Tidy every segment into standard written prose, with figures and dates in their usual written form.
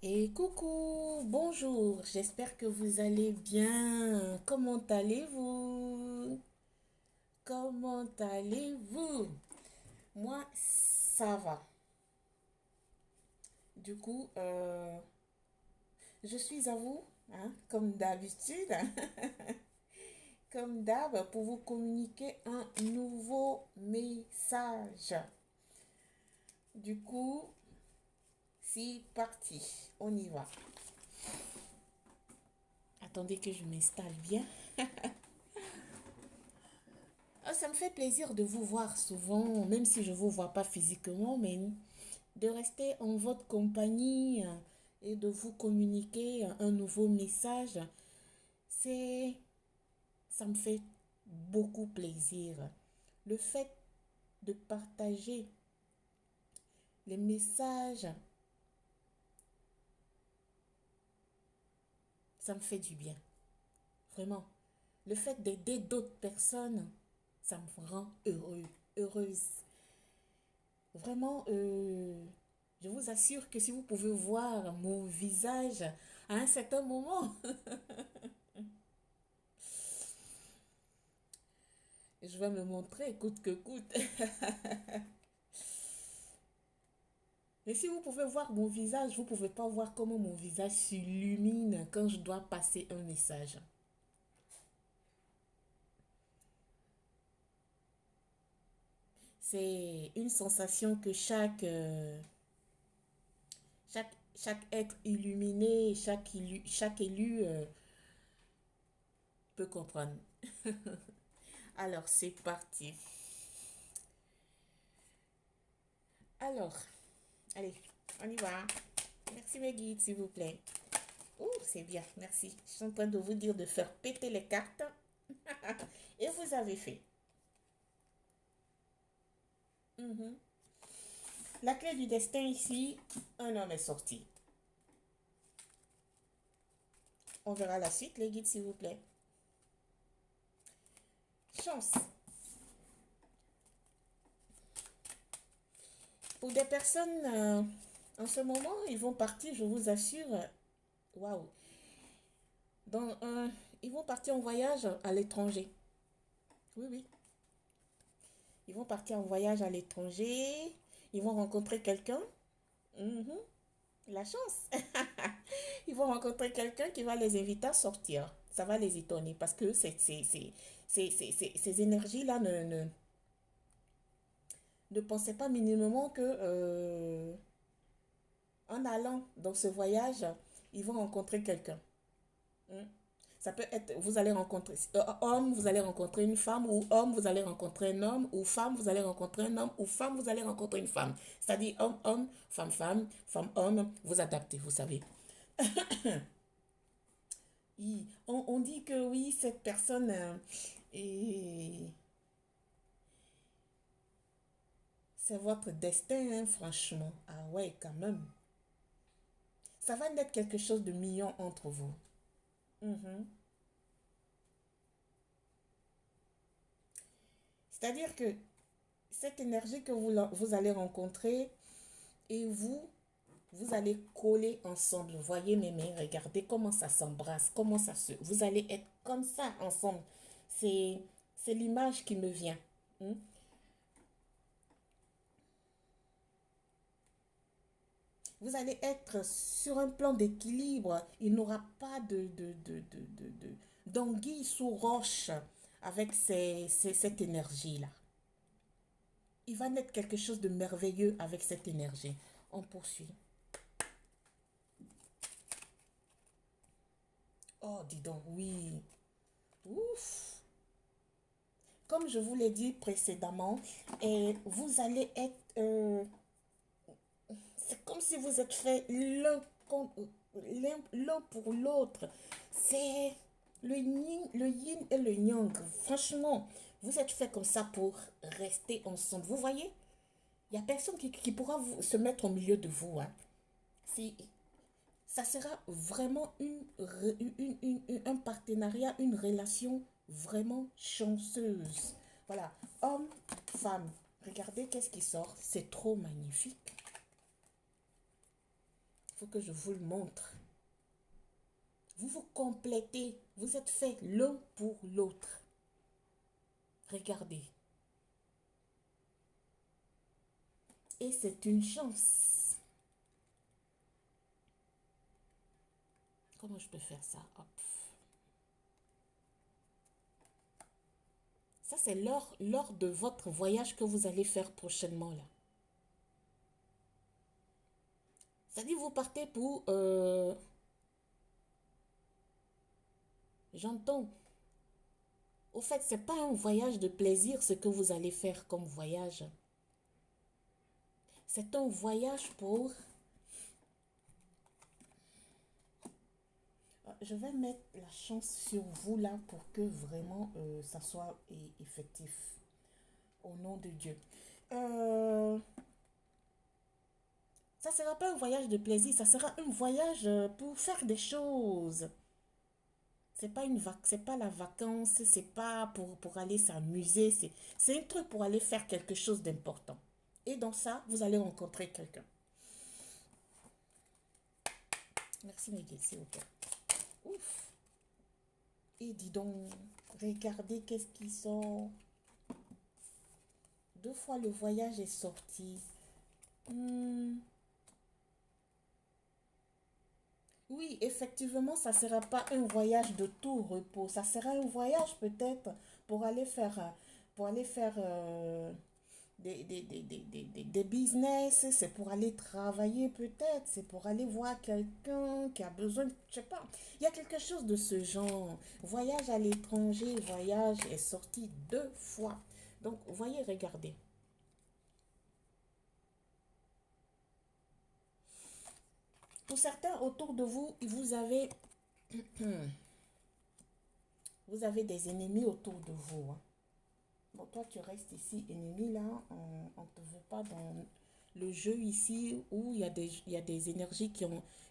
Et coucou, bonjour, j'espère que vous allez bien. Comment allez-vous? Comment allez-vous? Moi, ça va. Du coup, je suis à vous, hein, comme d'habitude, comme d'hab, pour vous communiquer un nouveau message. Du coup, c'est parti, on y va. Attendez que je m'installe bien. Ah, ça me fait plaisir de vous voir souvent, même si je ne vous vois pas physiquement, mais de rester en votre compagnie et de vous communiquer un nouveau message, c'est, ça me fait beaucoup plaisir. Le fait de partager les messages, ça me fait du bien. Vraiment. Le fait d'aider d'autres personnes, ça me rend heureux, heureuse. Vraiment, je vous assure que si vous pouvez voir mon visage à un certain moment, je vais me montrer coûte que coûte. Mais si vous pouvez voir mon visage, vous ne pouvez pas voir comment mon visage s'illumine quand je dois passer un message. C'est une sensation que chaque être illuminé, chaque élu peut comprendre. Alors, c'est parti. Alors, allez, on y va. Merci mes guides, s'il vous plaît. Oh, c'est bien, merci. Je suis en train de vous dire de faire péter les cartes. Et vous avez fait. Mhm. La clé du destin ici, un homme est sorti. On verra la suite, les guides, s'il vous plaît. Chance. Pour des personnes, en ce moment, ils vont partir, je vous assure. Waouh. Dans un, ils vont partir en voyage à l'étranger. Oui, oui. Ils vont partir en voyage à l'étranger. Ils vont rencontrer quelqu'un. Mhm. La chance. Ils vont rencontrer quelqu'un qui va les inviter à sortir. Ça va les étonner parce que ces énergies-là ne pensaient pas minimum que en allant dans ce voyage, ils vont rencontrer quelqu'un. Hmm. Ça peut être, vous allez rencontrer homme, vous allez rencontrer une femme, ou homme, vous allez rencontrer un homme, ou femme, vous allez rencontrer un homme, ou femme, vous allez rencontrer une femme. C'est-à-dire homme, homme, femme, femme, femme, homme, vous adaptez, vous savez. On dit que oui, cette personne c'est votre destin, hein, franchement. Ah ouais, quand même. Ça va naître quelque chose de mignon entre vous. Mhm. C'est-à-dire que cette énergie que vous allez rencontrer et vous allez coller ensemble. Voyez mes mains, regardez comment ça s'embrasse, comment ça se... Vous allez être comme ça ensemble. C'est, c'est l'image qui me vient. Hmm. Vous allez être sur un plan d'équilibre. Il n'aura pas d'anguille sous roche avec cette énergie-là. Il va naître quelque chose de merveilleux avec cette énergie. On poursuit. Oh, dis donc, oui. Ouf. Comme je vous l'ai dit précédemment, et vous allez être... c'est comme si vous êtes fait l'un pour l'autre. C'est le yin et le yang. Franchement, vous êtes fait comme ça pour rester ensemble. Vous voyez, il n'y a personne qui pourra se mettre au milieu de vous. Hein. Si, ça sera vraiment un partenariat, une relation vraiment chanceuse. Voilà, homme, femme. Regardez qu'est-ce qui sort. C'est trop magnifique. faut que je vous le montre. Vous vous complétez. Vous êtes faits l'un pour l'autre. Regardez. Et c'est une chance. Comment je peux faire ça? Hop. Ça, c'est lors de votre voyage que vous allez faire prochainement, là. C'est-à-dire, vous partez pour... j'entends. Au fait, c'est pas un voyage de plaisir, ce que vous allez faire comme voyage. C'est un voyage pour... Je vais mettre la chance sur vous, là, pour que vraiment ça soit effectif. Au nom de Dieu. Ça ne sera pas un voyage de plaisir, ça sera un voyage pour faire des choses. C'est pas la vacance, c'est pas pour aller s'amuser, c'est un truc pour aller faire quelque chose d'important. Et dans ça, vous allez rencontrer quelqu'un. Merci Miguel, s'il vous plaît. Ouf. Et dis donc, regardez qu'est-ce qui sort. 2 fois le voyage est sorti. Oui, effectivement, ça ne sera pas un voyage de tout repos. Ça sera un voyage peut-être pour aller faire des business. C'est pour aller travailler peut-être. C'est pour aller voir quelqu'un qui a besoin, je sais pas. Il y a quelque chose de ce genre. Voyage à l'étranger, voyage est sorti 2 fois. Donc, voyez, regardez. Pour certains autour de vous, vous avez des ennemis autour de vous. Hein. Bon, toi, tu restes ici, ennemi, là. On ne te veut pas dans le jeu ici où il y a des énergies qui,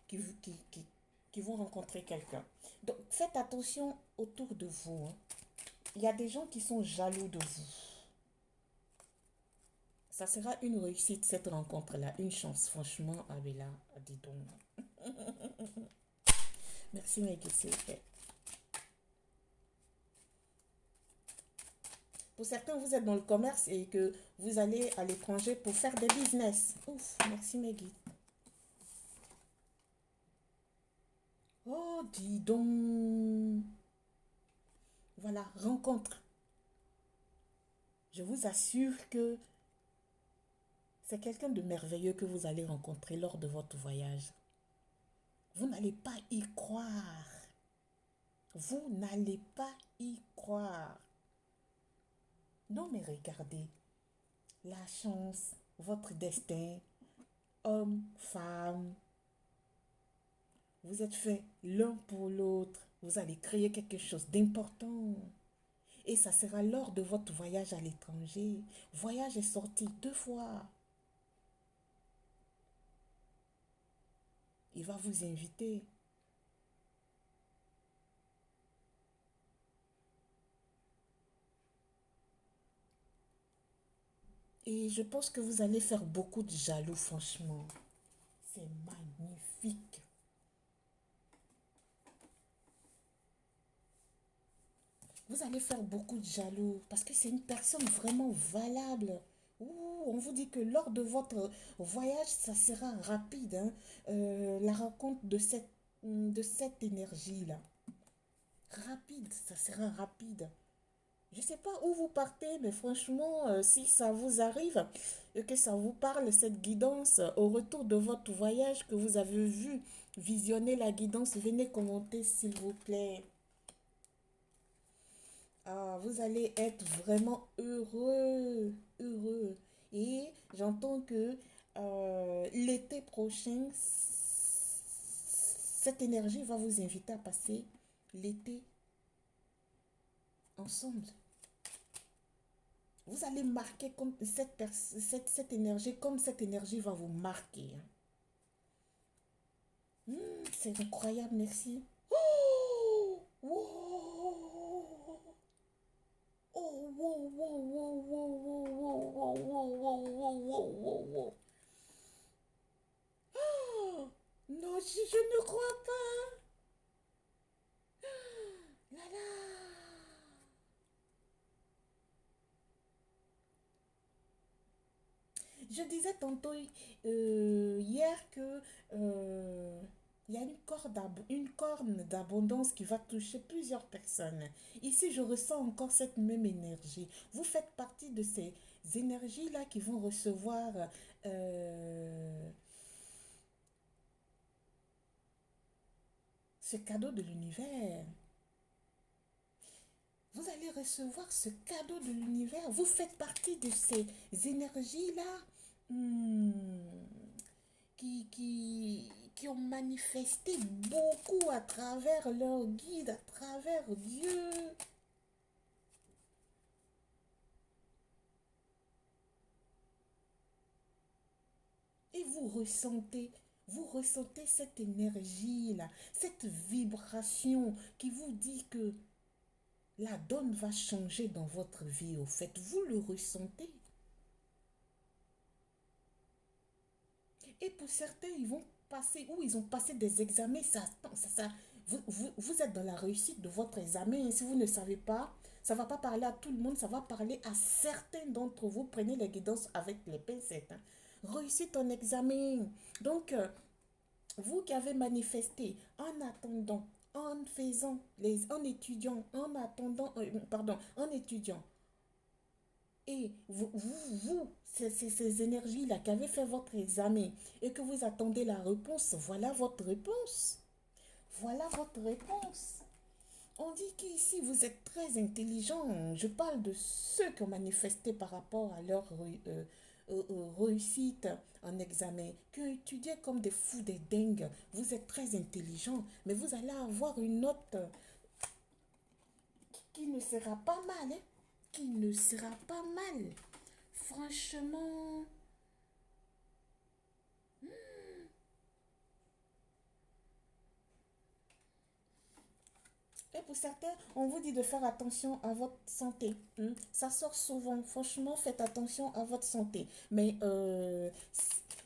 qui vont rencontrer quelqu'un. Donc, faites attention autour de vous. Hein. Il y a des gens qui sont jaloux de vous. Ça sera une réussite, cette rencontre-là. Une chance, franchement, Abella, dis donc. Merci, Mike, s'il vous plaît. Pour certains, vous êtes dans le commerce et que vous allez à l'étranger pour faire des business. Ouf, merci Maggie. Oh, dis donc. Voilà, rencontre. Je vous assure que c'est quelqu'un de merveilleux que vous allez rencontrer lors de votre voyage. Vous n'allez pas y croire. Vous n'allez pas y croire. Non, mais regardez. La chance, votre destin, homme, femme. Vous êtes faits l'un pour l'autre. Vous allez créer quelque chose d'important. Et ça sera lors de votre voyage à l'étranger. Voyage est sorti 2 fois. Il va vous inviter. Et je pense que vous allez faire beaucoup de jaloux, franchement. C'est magnifique. Vous allez faire beaucoup de jaloux parce que c'est une personne vraiment valable. Ouh, on vous dit que lors de votre voyage, ça sera rapide. Hein, la rencontre de cette énergie-là. Rapide, ça sera rapide. Je ne sais pas où vous partez, mais franchement, si ça vous arrive et que ça vous parle, cette guidance, au retour de votre voyage que vous avez vu, visionner la guidance, venez commenter s'il vous plaît. Ah, vous allez être vraiment heureux, heureux. Et j'entends que l'été prochain, cette énergie va vous inviter à passer l'été ensemble. Vous allez marquer comme cette énergie, comme cette énergie va vous marquer. C'est incroyable, merci. Oh, wow. Oh, wow, wow, wow, wow, wow, wow, wow, wow, wow, wow, wow, wow. Oh, Je ne crois pas. Là là. Je disais tantôt hier que euh, il y a une corne d'abondance qui va toucher plusieurs personnes. Ici, je ressens encore cette même énergie. Vous faites partie de ces énergies-là qui vont recevoir euh, ce cadeau de l'univers. Vous allez recevoir ce cadeau de l'univers. Vous faites partie de ces énergies-là hmm, qui ont manifesté beaucoup à travers leur guide, à travers Dieu. Et vous ressentez cette énergie-là, cette vibration qui vous dit que la donne va changer dans votre vie. Au fait, vous le ressentez. Et pour certains, ils vont passer, ou ils ont passé des examens, vous êtes dans la réussite de votre examen. Et si vous ne savez pas, ça ne va pas parler à tout le monde, ça va parler à certains d'entre vous. Prenez les guidances avec les pincettes. Hein. Réussite ton examen. Donc, vous qui avez manifesté en attendant, en faisant, en étudiant, en attendant, pardon, en étudiant, et ces énergies-là qui avez fait votre examen et que vous attendez la réponse, voilà votre réponse. Voilà votre réponse. On dit qu'ici, vous êtes très intelligent. Je parle de ceux qui ont manifesté par rapport à leur réussite en examen, qui ont étudié comme des fous, des dingues. Vous êtes très intelligent, mais vous allez avoir une note qui ne sera pas mal, hein, qui ne sera pas mal. Franchement, et pour certains, on vous dit de faire attention à votre santé. Hein. Ça sort souvent. Franchement, faites attention à votre santé. Mais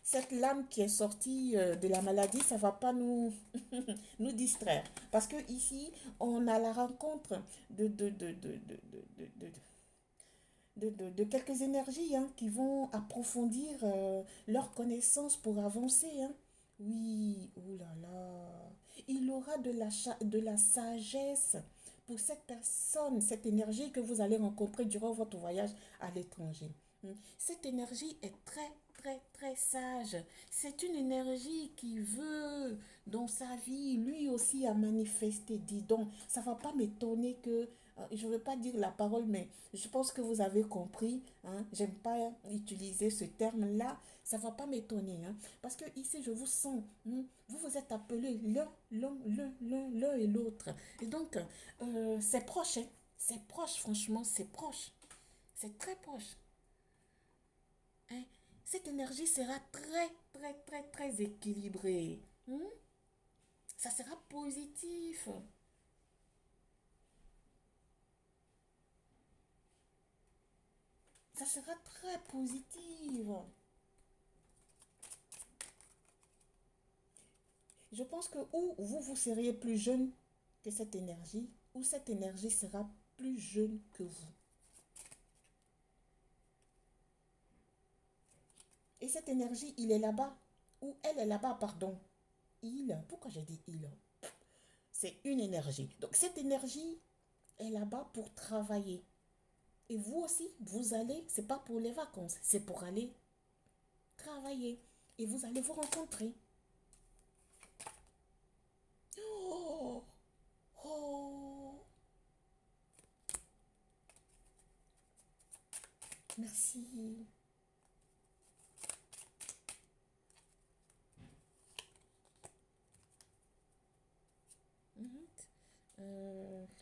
cette lame qui est sortie de la maladie, ça ne va pas nous distraire. Parce que ici, on a la rencontre de quelques énergies hein, qui vont approfondir leurs connaissances pour avancer. Hein. Oui, oh là là. Il aura de la sagesse pour cette personne, cette énergie que vous allez rencontrer durant votre voyage à l'étranger. Cette énergie est très, très, très sage. C'est une énergie qui veut, dans sa vie, lui aussi, à manifester. Dis donc, ça ne va pas m'étonner que, je ne veux pas dire la parole, mais je pense que vous avez compris. Hein, j'aime pas utiliser ce terme-là. Ça ne va pas m'étonner. Hein, parce que ici, je vous sens. Vous vous êtes appelés l'un et l'autre. Et donc, c'est proche. Hein, c'est proche, franchement, c'est proche. C'est très proche. Hein. Cette énergie sera très, très, très, très équilibrée. Ça sera positif. Ça sera très positif. Je pense que ou vous seriez plus jeune que cette énergie, ou cette énergie sera plus jeune que vous. Et cette énergie, il est là-bas, ou elle est là-bas, pardon. Pourquoi j'ai dit il? C'est une énergie. Donc cette énergie est là-bas pour travailler. Et vous aussi, vous allez, c'est pas pour les vacances, c'est pour aller travailler. Et vous allez vous rencontrer. Oh, oh, merci. Mhm.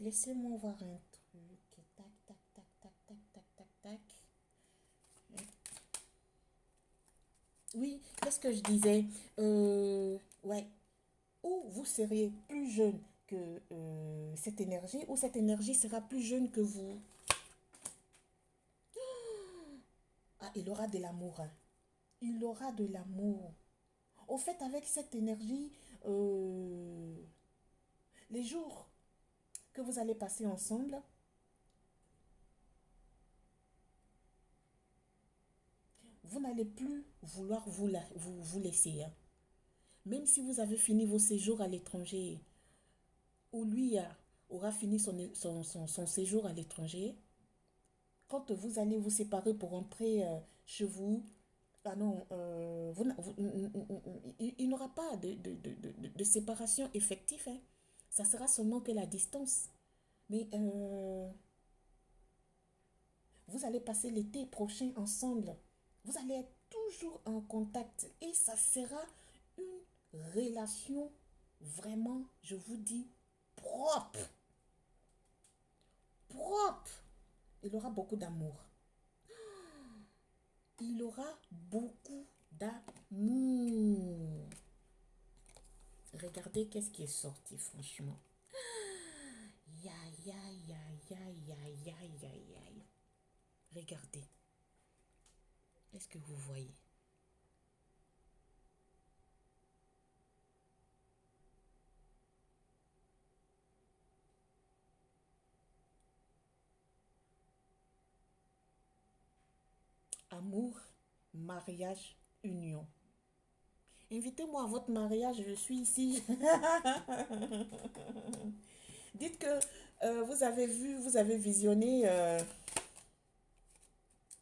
Laissez-moi voir un truc. Tac, tac, tac, tac, tac, tac, tac, tac. Oui, qu'est-ce que je disais? Ouais, ou vous seriez plus jeune que cette énergie, ou cette énergie sera plus jeune que vous. Ah, il aura de l'amour. Hein. Il aura de l'amour. Au fait, avec cette énergie, euh, les jours que vous allez passer ensemble, vous n'allez plus vouloir vous laisser, hein. Même si vous avez fini vos séjours à l'étranger, ou lui aura fini son séjour à l'étranger, quand vous allez vous séparer pour rentrer chez vous, ah non, il n'aura pas de séparation effective, hein. Ça sera seulement que la distance. Mais vous allez passer l'été prochain ensemble. Vous allez être toujours en contact et ça sera une relation vraiment, je vous dis, propre. Propre. Il aura beaucoup d'amour. Il aura beaucoup d'amour. Regardez qu'est-ce qui est sorti, franchement. Ya, ya, ya, ya, ya, ya, ya, ya. Regardez. Est-ce que vous voyez? Amour, mariage, union. Invitez-moi à votre mariage, je suis ici. Dites que vous avez vu, vous avez visionné.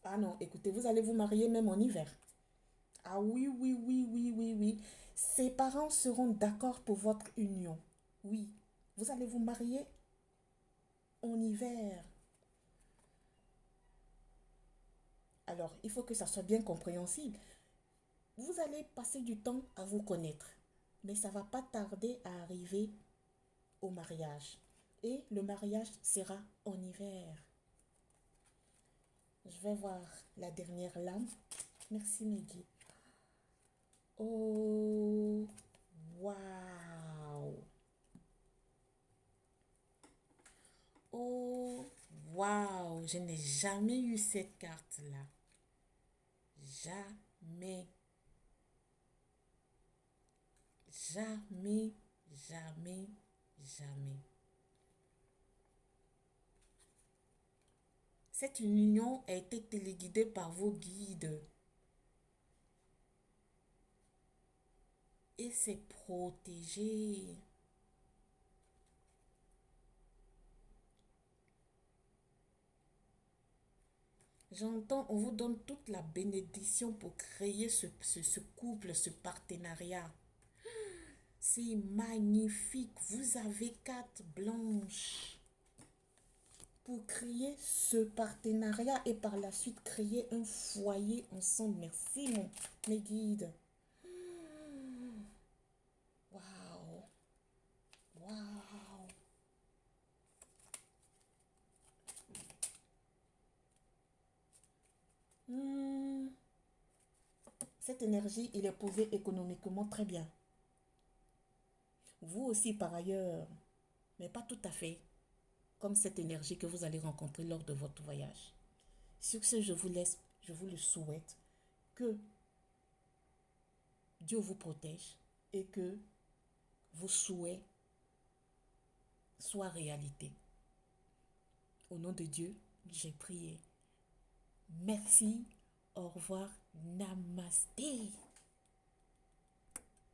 Ah non, écoutez, vous allez vous marier même en hiver. Ah oui, oui, oui, oui, oui, oui. Ses parents seront d'accord pour votre union. Oui, vous allez vous marier en hiver. Alors, il faut que ça soit bien compréhensible. Vous allez passer du temps à vous connaître, mais ça ne va pas tarder à arriver au mariage. Et le mariage sera en hiver. Je vais voir la dernière lame. Merci Meggy. Oh, waouh. Oh, waouh. Je n'ai jamais eu cette carte-là. Jamais. Jamais, jamais, jamais. Cette union a été téléguidée par vos guides et c'est protégé. J'entends, on vous donne toute la bénédiction pour créer ce couple, ce partenariat. C'est magnifique. Vous avez carte blanche pour créer ce partenariat et par la suite créer un foyer ensemble. Merci, mes guides. Waouh. Waouh. Cette énergie, il est posé économiquement très bien. Vous aussi, par ailleurs, mais pas tout à fait comme cette énergie que vous allez rencontrer lors de votre voyage. Sur ce, je vous laisse, je vous le souhaite, que Dieu vous protège et que vos souhaits soient réalité. Au nom de Dieu, j'ai prié. Merci, au revoir, namasté.